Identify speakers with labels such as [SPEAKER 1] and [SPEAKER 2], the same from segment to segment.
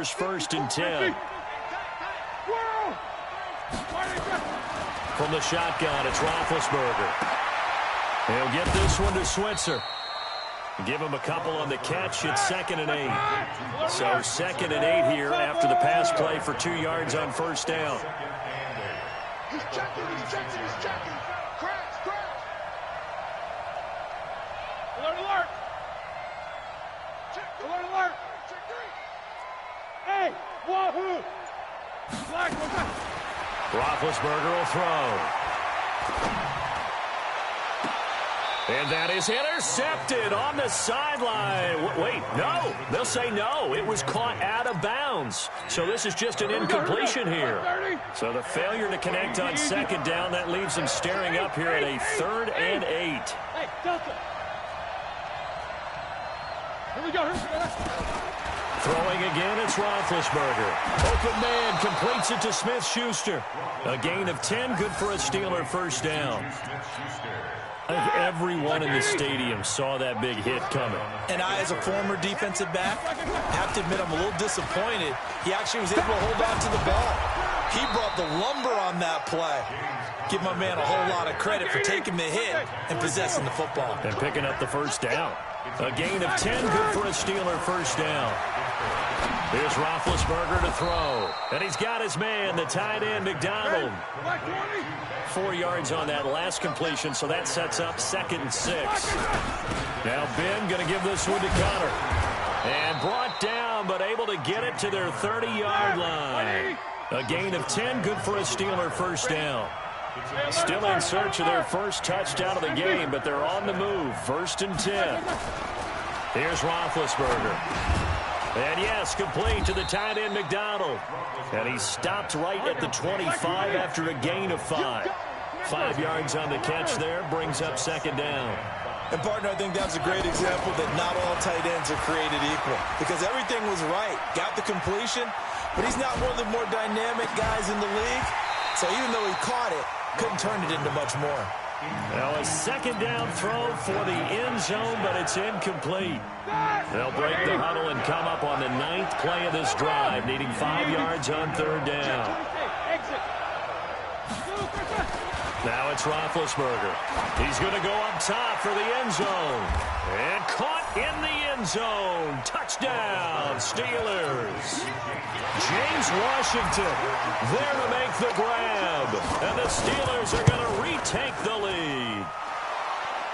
[SPEAKER 1] Steelers 1st and 10. From the shotgun, it's Roethlisberger. He'll get this one to Switzer. Give him a couple on the catch. It's 2nd and 8. So 2nd and 8 here after the pass play for 2 yards on 1st down.
[SPEAKER 2] He's checking, he's checking. Crash. Alert. Alert. Hey, wahoo!
[SPEAKER 1] Roethlisberger will throw. And that is intercepted on the sideline. Wait, no. They'll say no. It was caught out of bounds. So this is just an incompletion here. So the failure to connect on 2nd down, that leaves them staring up here at a 3rd and 8.
[SPEAKER 2] Hey, Delta. Here we go.
[SPEAKER 1] Throwing again, it's Roethlisberger. Open man completes it to Smith-Schuster. A gain of 10, good for a Steeler 1st down. I think everyone in the stadium saw that big hit coming.
[SPEAKER 3] And I, as a former defensive back, have to admit I'm a little disappointed. He actually was able to hold on to the ball. He brought the lumber on that play. Give my man a whole lot of credit for taking the hit and possessing the football.
[SPEAKER 1] And picking up the 1st down. A gain of 10, good for a Steeler 1st down. Here's Roethlisberger to throw. And he's got his man, the tight end, MacDonald. 4 yards on that last completion, so that sets up 2nd and 6. Now Ben going to give this one to Connor. And brought down, but able to get it to their 30-yard line. A gain of 10, good for a Steeler 1st down. Still in search of their first touchdown of the game, but they're on the move. 1st and 10. Here's Roethlisberger. And yes, complete to the tight end, MacDonald. And he stopped right at the 25 after a gain of 5. 5 yards on the catch there, brings up 2nd down.
[SPEAKER 3] And, partner, I think that's a great example that not all tight ends are created equal. Because everything was right. Got the completion, but he's not one of the more dynamic guys in the league. So even though he caught it, couldn't turn it into much more.
[SPEAKER 1] Now a 2nd down throw for the end zone, but it's incomplete. They'll break the huddle and come up on the 9th play of this drive, needing 5 yards on 3rd down. Now it's Roethlisberger. He's going to go up top for the end zone. And caught in the end zone. Touchdown, Steelers. James Washington there to make the grab. And the Steelers are going to retake the lead.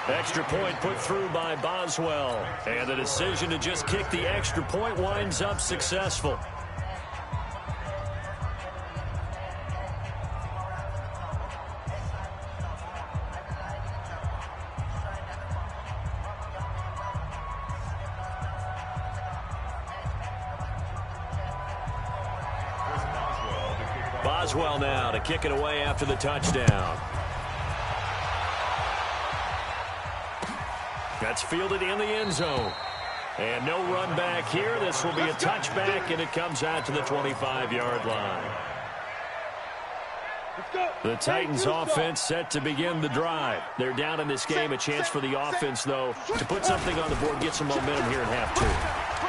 [SPEAKER 1] Extra point put through by Boswell. And the decision to just kick the extra point winds up successful. Boswell now to kick it away after the touchdown. That's fielded in the end zone. And no run back here. This will be a touchback, and it comes out to the 25-yard line. The Titans offense set to begin the drive. They're down in this game. A chance for the offense, though, to put something on the board, get some momentum here in half 2.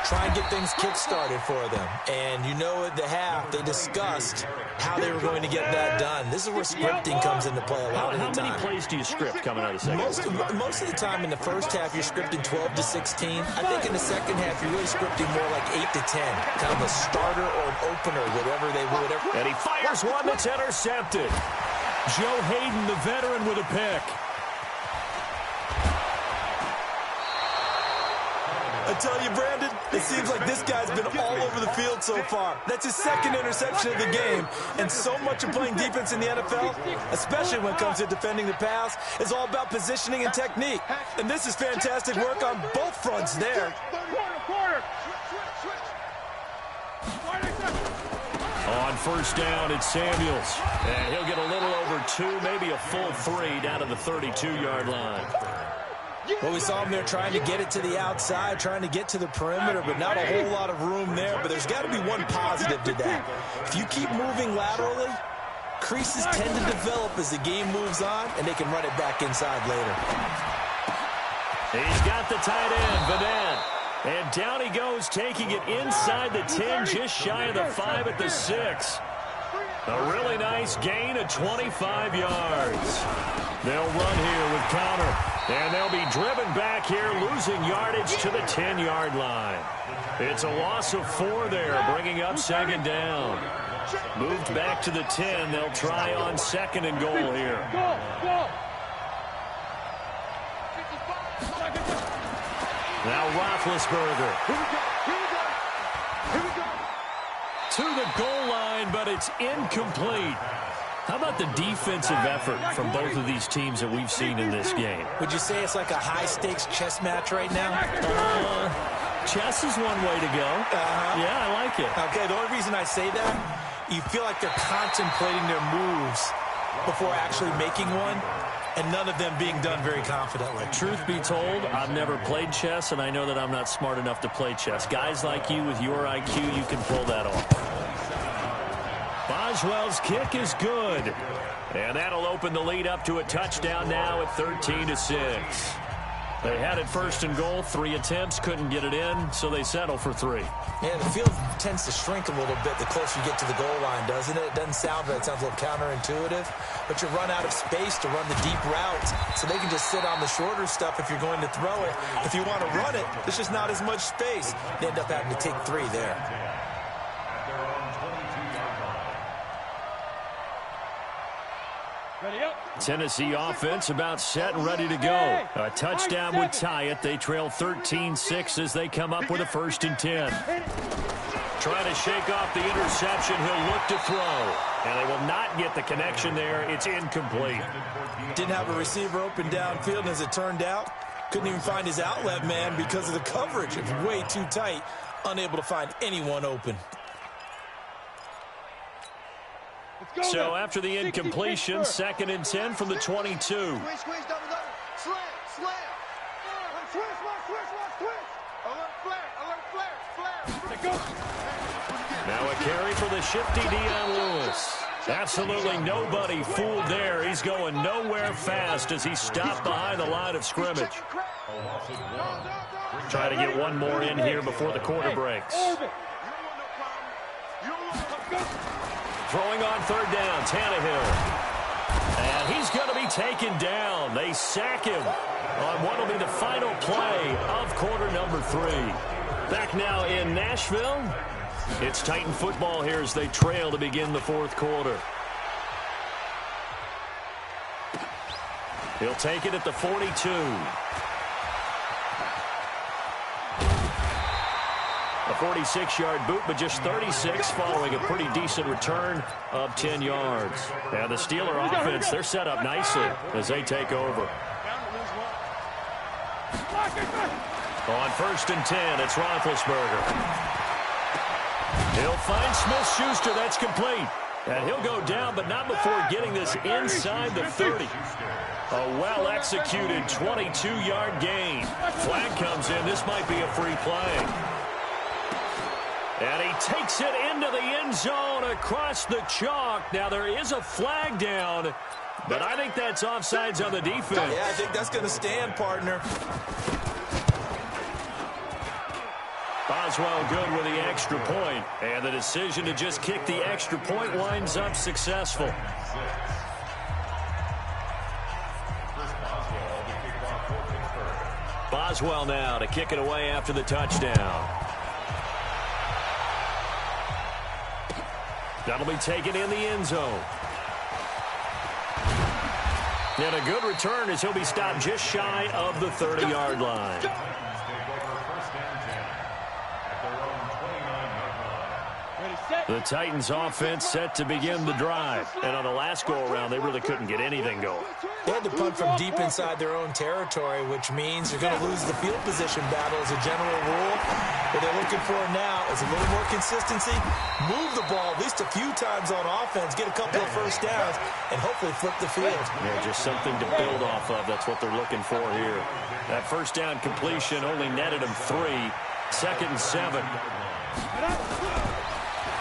[SPEAKER 3] Try and get things kick-started for them. And you know at the half, they discussed how they were going to get that done. This is where scripting comes into play a lot of the time.
[SPEAKER 1] How many plays do you script coming out of the second?
[SPEAKER 3] Most of the time in the first half, you're scripting 12 to 16. I think in the second half, you're really scripting more like 8 to 10. Kind of a starter or an opener, whatever they will.
[SPEAKER 1] And he fires one that's intercepted. Joe Hayden, the veteran, with a pick.
[SPEAKER 3] I tell you, Brandon, it seems like this guy's been all over the field so far. That's his second interception of the game. And so much of playing defense in the NFL, especially when it comes to defending the pass, is all about positioning and technique. And this is fantastic work on both fronts there.
[SPEAKER 1] On first down, it's Samuels. And he'll get a little over 2, maybe a full 3 down to the 32-yard line.
[SPEAKER 3] Well, we saw him there trying to get it to the outside, trying to get to the perimeter, but not a whole lot of room there. But there's got to be one positive to that. If you keep moving laterally, creases tend to develop as the game moves on, and they can run it back inside later.
[SPEAKER 1] He's got the tight end, Vanette. And down he goes, taking it inside the 10, just shy of the 5 at the 6. A really nice gain of 25 yards. They'll run here with Connor. And they'll be driven back here, losing yardage to the 10-yard line. It's a loss of 4 there, bringing up second down. Moved back to the 10. They'll try on second and goal here. Now Roethlisberger. To the goal line, but it's incomplete. How about the defensive effort from both of these teams that we've seen in this game?
[SPEAKER 3] Would you say it's like a high-stakes chess match right now?
[SPEAKER 1] Chess is one way to go. Yeah, I like it.
[SPEAKER 3] Okay, the only reason I say that, you feel like they're contemplating their moves before actually making one, and none of them being done very confidently.
[SPEAKER 1] Truth be told, I've never played chess, and I know that I'm not smart enough to play chess. Guys like you with your IQ, you can pull that off. Boswell's kick is good. And that'll open the lead up to a touchdown now at 13-6. They had it first and goal, 3 attempts, couldn't get it in, so they settle for 3.
[SPEAKER 3] Yeah, the field tends to shrink a little bit the closer you get to the goal line, doesn't it? It doesn't sound right. It sounds a little counterintuitive. But you run out of space to run the deep routes, so they can just sit on the shorter stuff if you're going to throw it. If you want to run it, there's just not as much space. You end up having to take 3 there.
[SPEAKER 1] Tennessee offense about set and ready to go. A touchdown would tie it. They trail 13-6 as they come up with a 1st and 10. Trying to shake off the interception. He'll look to throw. And they will not get the connection there. It's incomplete.
[SPEAKER 3] Didn't have a receiver open downfield, and as it turned out, couldn't even find his outlet man because of the coverage. It was way too tight. Unable to find anyone open.
[SPEAKER 1] So after the incompletion, 2nd and 10 from the 22. Now a carry for the shifty Dion Lewis. Absolutely nobody fooled there. He's going nowhere fast as he stopped behind the line of scrimmage. Try to get one more in here before the quarter breaks. Throwing on 3rd down, Tannehill. And he's going to be taken down. They sack him on what will be the final play of quarter number 3. Back now in Nashville. It's Titan football here as they trail to begin the 4th quarter. He'll take it at the 42. A 46-yard boot, but just 36 following a pretty decent return of 10 yards. And the Steeler offense, they're set up nicely as they take over. On 1st and 10, it's Roethlisberger. He'll find Smith-Schuster. That's complete. And he'll go down, but not before getting this inside the 30. A well-executed 22-yard gain. Flag comes in. This might be a free play. And he takes it into the end zone across the chalk. Now, there is a flag down, but I think that's offsides on the defense.
[SPEAKER 3] Yeah, I think that's going to stand, partner.
[SPEAKER 1] Boswell good with the extra point, and the decision to just kick the extra point winds up successful. Boswell now to kick it away after the touchdown. That'll be taken in the end zone. And a good return as he'll be stopped just shy of the 30-yard line. The Titans offense set to begin the drive. And on the last go-around, they really couldn't get anything going.
[SPEAKER 3] They had to punt from deep inside their own territory, which means they're going to lose the field position battle as a general rule. What they're looking for now is a little more consistency, move the ball at least a few times on offense, get a couple of 1st downs, and hopefully flip the field.
[SPEAKER 1] Yeah, just something to build off of. That's what they're looking for here. That 1st down completion only netted them 3. 2nd and 7.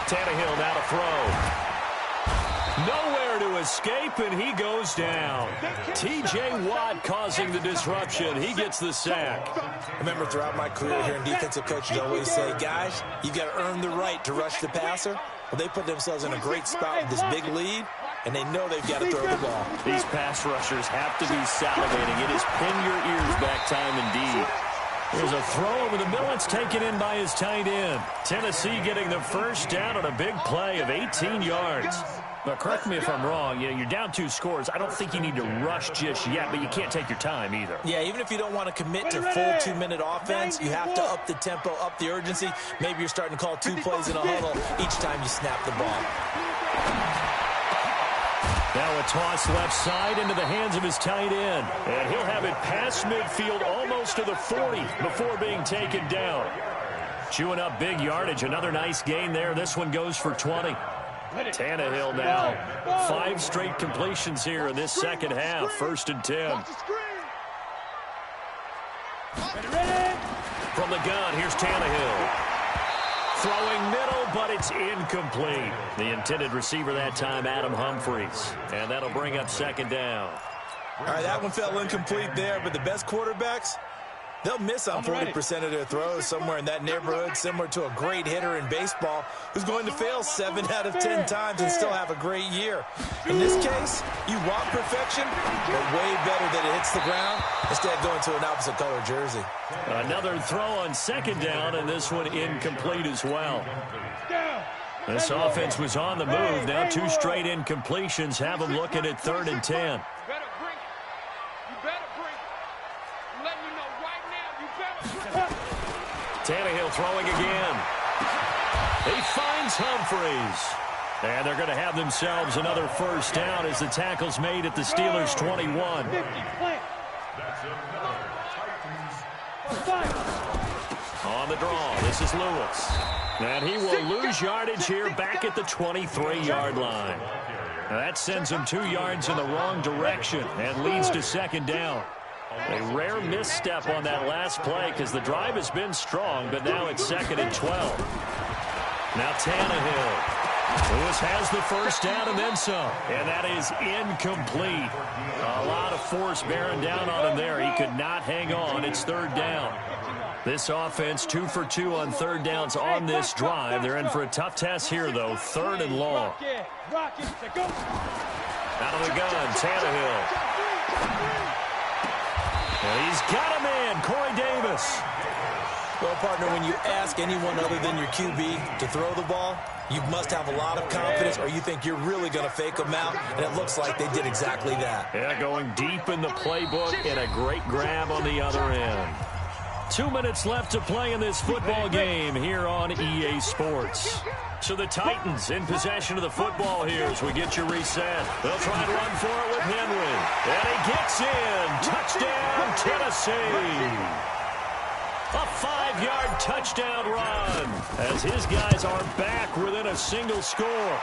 [SPEAKER 1] Tannehill now to throw. Nowhere to escape, and he goes down. T.J. Watt causing the disruption. He gets the sack.
[SPEAKER 3] I remember throughout my career here in defensive coaches always say, guys, you got to earn the right to rush the passer. Well, they put themselves in a great spot with this big lead, and they know they've got to throw the ball.
[SPEAKER 1] These pass rushers have to be salivating. It is pin your ears back time indeed. There's a throw over the middle. It's taken in by his tight end. Tennessee getting the first down on a big play of 18 yards. But correct me if I'm wrong. You're down 2 scores. I don't think you need to rush just yet, but you can't take your time either.
[SPEAKER 3] Yeah, even if you don't want to commit to full 2-minute offense, you have to up the tempo, up the urgency. Maybe you're starting to call 2 plays in a huddle each time you snap the ball.
[SPEAKER 1] Now a toss left side into the hands of his tight end. And he'll have it past midfield almost to the 40 before being taken down. Chewing up big yardage. Another nice gain there. This one goes for 20. Tannehill now. 5 straight completions here in this second half. 1st and 10. From the gun, here's Tannehill. Throwing middle, but it's incomplete. The intended receiver that time, Adam Humphries. And that'll bring up 2nd down.
[SPEAKER 3] All right, that one fell incomplete there, but the best quarterbacks, they'll miss on 40% of their throws, somewhere in that neighborhood, similar to a great hitter in baseball who's going to fail 7 out of 10 times and still have a great year. In this case, you want perfection, but way better that it hits the ground instead of going to an opposite color jersey.
[SPEAKER 1] Another throw on 2nd down, and this one incomplete as well. This offense was on the move. Now 2 straight incompletions have them looking at 3rd and 10. Tannehill throwing again. He finds Humphries. And they're going to have themselves another first down as the tackle's made at the Steelers' 21. On the draw, this is Lewis. And he will lose yardage here back at the 23-yard line. Now that sends him 2 yards in the wrong direction and leads to 2nd down. A rare misstep on that last play because the drive has been strong, but now it's 2nd and 12. Now Tannehill. Lewis has the first down and then some. And that is incomplete. A lot of force bearing down on him there. He could not hang on. It's 3rd down. This offense 2 for 2 on 3rd downs on this drive. They're in for a tough test here, though. 3rd and long. Out of the gun, Tannehill. And he's got a man, Corey Davis.
[SPEAKER 3] Well, partner, when you ask anyone other than your QB to throw the ball, you must have a lot of confidence or you think you're really going to fake them out, and it looks like they did exactly that.
[SPEAKER 1] Yeah, going deep in the playbook and a great grab on the other end. 2 minutes left to play in this football game here on EA Sports. So the Titans in possession of the football here as we get you reset. They'll try to run for it with Henry. And he gets in. Touchdown, Tennessee. A 5-yard touchdown run as his guys are back within a single score.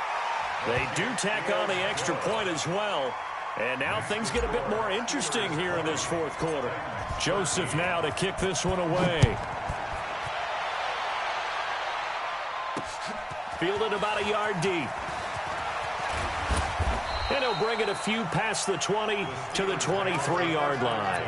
[SPEAKER 1] They do tack on the extra point as well. And now things get a bit more interesting here in this 4th quarter. Joseph now to kick this one away. Fielded about a yard deep. And he'll bring it a few past the 20 to the 23-yard line.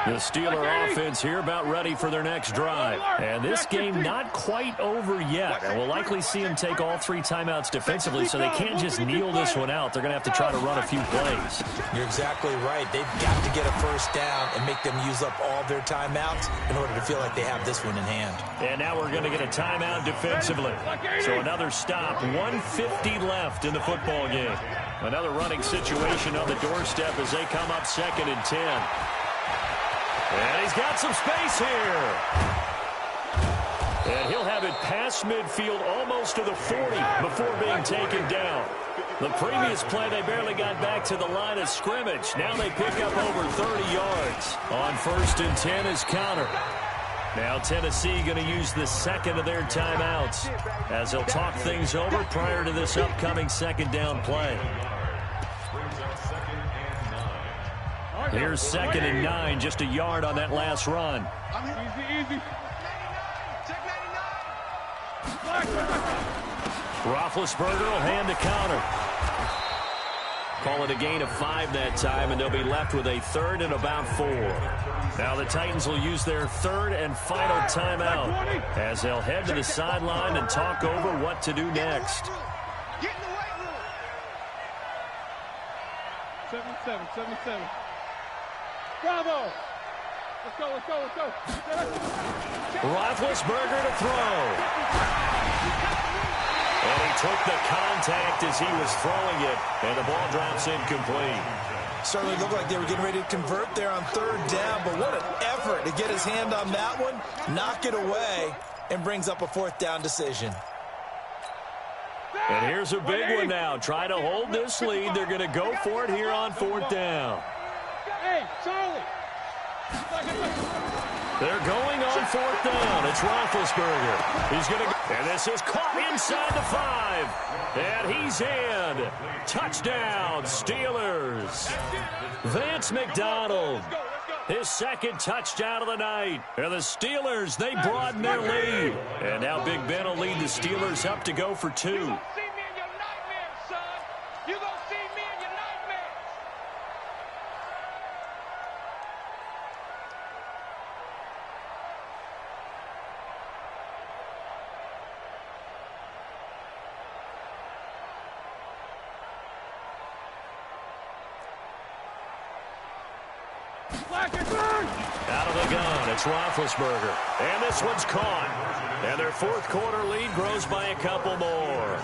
[SPEAKER 1] The Steeler offense here about ready for their next drive. And this game not quite over yet. And we'll likely see them take all 3 timeouts defensively, so they can't just kneel this one out. They're going to have to try to run a few plays.
[SPEAKER 3] You're exactly right. They've got to get a first down and make them use up all their timeouts in order to feel like they have this one in hand. And
[SPEAKER 1] now we're going to get a timeout defensively. So another stop. 1:50 left in the football game. Another running situation on the doorstep as they come up 2nd and 10. And he's got some space here. And he'll have it past midfield almost to the 40 before being taken down. The previous play, they barely got back to the line of scrimmage. Now they pick up over 30 yards. On 1st and 10 is counter. Now Tennessee going to use the 2nd of their timeouts as they'll talk things over prior to this upcoming 2nd down play. Here's 2nd and 9, just a yard on that last run.
[SPEAKER 2] Easy, easy.
[SPEAKER 1] Roethlisberger will hand the counter. Call it a gain of 5 that time, and they'll be left with a third and about 4. Now the Titans will use their third and final timeout as they'll head to the sideline and talk over what to do next.
[SPEAKER 2] 7-7. Bravo! Let's go.
[SPEAKER 1] Roethlisberger to throw. And he took the contact as he was throwing it, and the ball drops incomplete.
[SPEAKER 3] Certainly looked like they were getting ready to convert there on third down, but what an effort to get his hand on that one, knock it away, and brings up a fourth down decision.
[SPEAKER 1] And here's a big one now. Try to hold this lead. They're going to go for it here on fourth down.
[SPEAKER 2] Hey, Charlie!
[SPEAKER 1] They're going on fourth down. It's Roethlisberger. He's going to go. And this is caught inside the 5. And he's in. Touchdown, Steelers. Vance MacDonald. His second touchdown of the night. And the Steelers, they broaden their lead. And now Big Ben will lead the Steelers up to go for 2. Out of the gun, it's Roethlisberger. And this one's caught. And their fourth quarter lead grows by a couple more.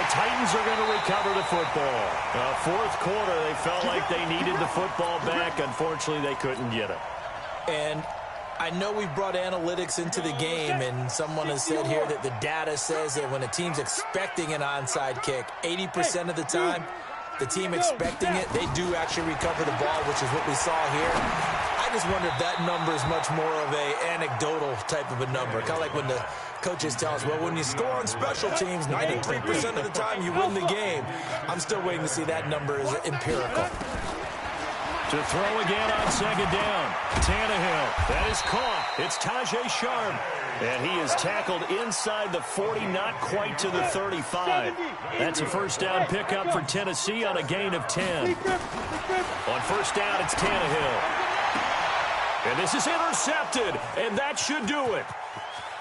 [SPEAKER 1] Titans are going to recover the football. Fourth quarter, they felt like they needed the football back. Unfortunately, they couldn't get it.
[SPEAKER 3] And I know we brought analytics into the game, and someone has said here that the data says that when a team's expecting an onside kick, 80% of the time, the team expecting it, they do actually recover the ball, which is what we saw here. I just wonder if that number is much more of a anecdotal type of a number. Kind of like when the coaches tell us, well, when you score on special teams, 93% of the time you win the game. I'm still waiting to see that number is empirical.
[SPEAKER 1] To throw again on second down. Tannehill. That is caught. It's Tajay Sharp. And he is tackled inside the 40, not quite to the 35. That's a first down pickup for Tennessee on a gain of 10. On first down, it's Tannehill. And this is intercepted, and that should do it.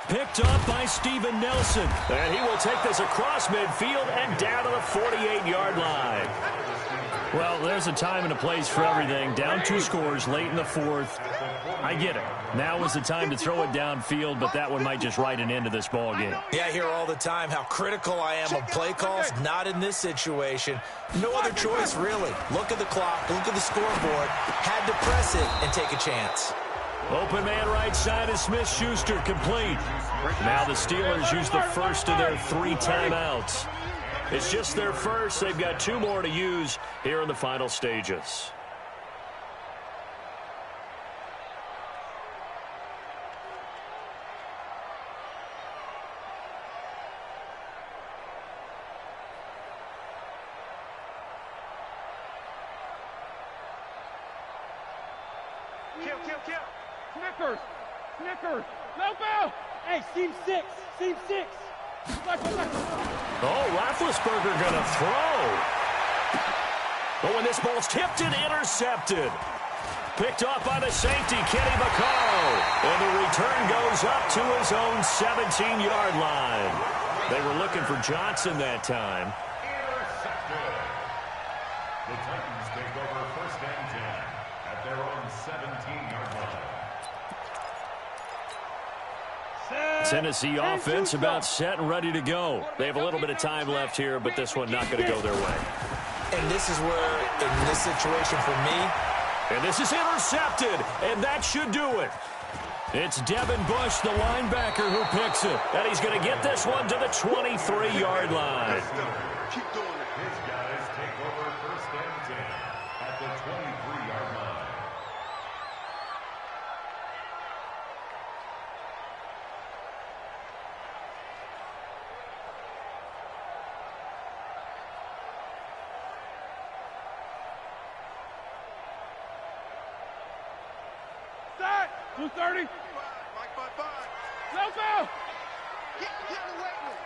[SPEAKER 1] Picked up by Steven Nelson. And he will take this across midfield and down to the 48-yard line. Well, there's a time and a place for everything. Down 2 scores late in the fourth. I get it. Now is the time to throw it downfield, but that one might just write an end to this ball game.
[SPEAKER 3] Yeah, I hear all the time how critical I am of play calls. Not in this situation. No other choice, really. Look at the clock. Look at the scoreboard. Had to press it and take a chance.
[SPEAKER 1] Open man right side is Smith-Schuster, complete. Now the Steelers use the first of their 3 timeouts. It's just their first. They've got 2 more to use here in the final stages.
[SPEAKER 2] Snickers. No bell. Hey, seam 6.
[SPEAKER 1] Oh, Roethlisberger going to throw. Oh, and this ball's tipped and intercepted. Picked off by the safety, Kenny Vaccaro. And the return goes up to his own 17-yard line. They were looking for Johnson that time.
[SPEAKER 4] Intercepted. The Titans take over first and 10 at their own 17-yard line.
[SPEAKER 1] Tennessee offense about set and ready to go. They have a little bit of time left here, but this one not going to go their way.
[SPEAKER 3] And this is where, in this situation for me...
[SPEAKER 1] And this is intercepted, and that should do it. It's Devin Bush, the linebacker, who picks it. And he's going to get this one to the 23-yard line.
[SPEAKER 4] Keep doing it. His guys take over first and 10 at the 23-yard line.
[SPEAKER 2] Set. 230. Help out.
[SPEAKER 5] Get away with it.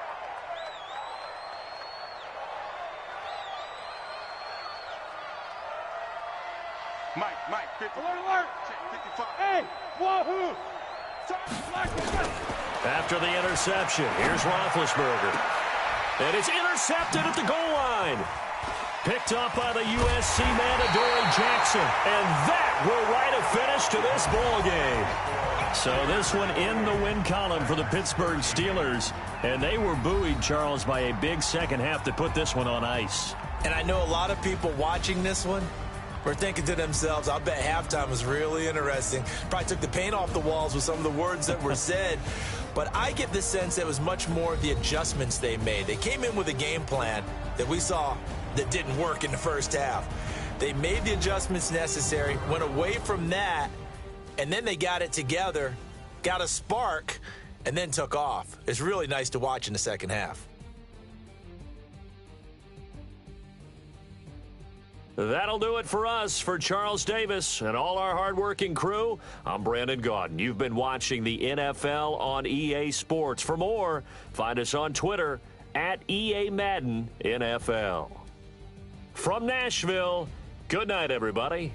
[SPEAKER 5] Mike, 50.
[SPEAKER 2] Alert.
[SPEAKER 5] 55.
[SPEAKER 2] Hey, wahoo.
[SPEAKER 1] After the interception, here's Roethlisberger. And it's intercepted at the goal line. Picked up by the USC man, Adoree Jackson. And that will write a finish to this ball game. So this one in the win column for the Pittsburgh Steelers. And they were buoyed, Charles, by a big second half to put this one on ice.
[SPEAKER 3] And I know a lot of people watching this one were thinking to themselves, I'll bet halftime was really interesting. Probably took the paint off the walls with some of the words that were said. But I get the sense it was much more of the adjustments they made. They came in with a game plan that we saw that didn't work in the first half. They made the adjustments necessary, went away from that, and then they got it together, got a spark, and then took off. It's really nice to watch in the second half.
[SPEAKER 1] That'll do it for us. For Charles Davis and all our hardworking crew, I'm Brandon Gaudin. You've been watching the NFL on EA Sports. For more, find us on Twitter at EA Madden NFL. From Nashville, good night, everybody.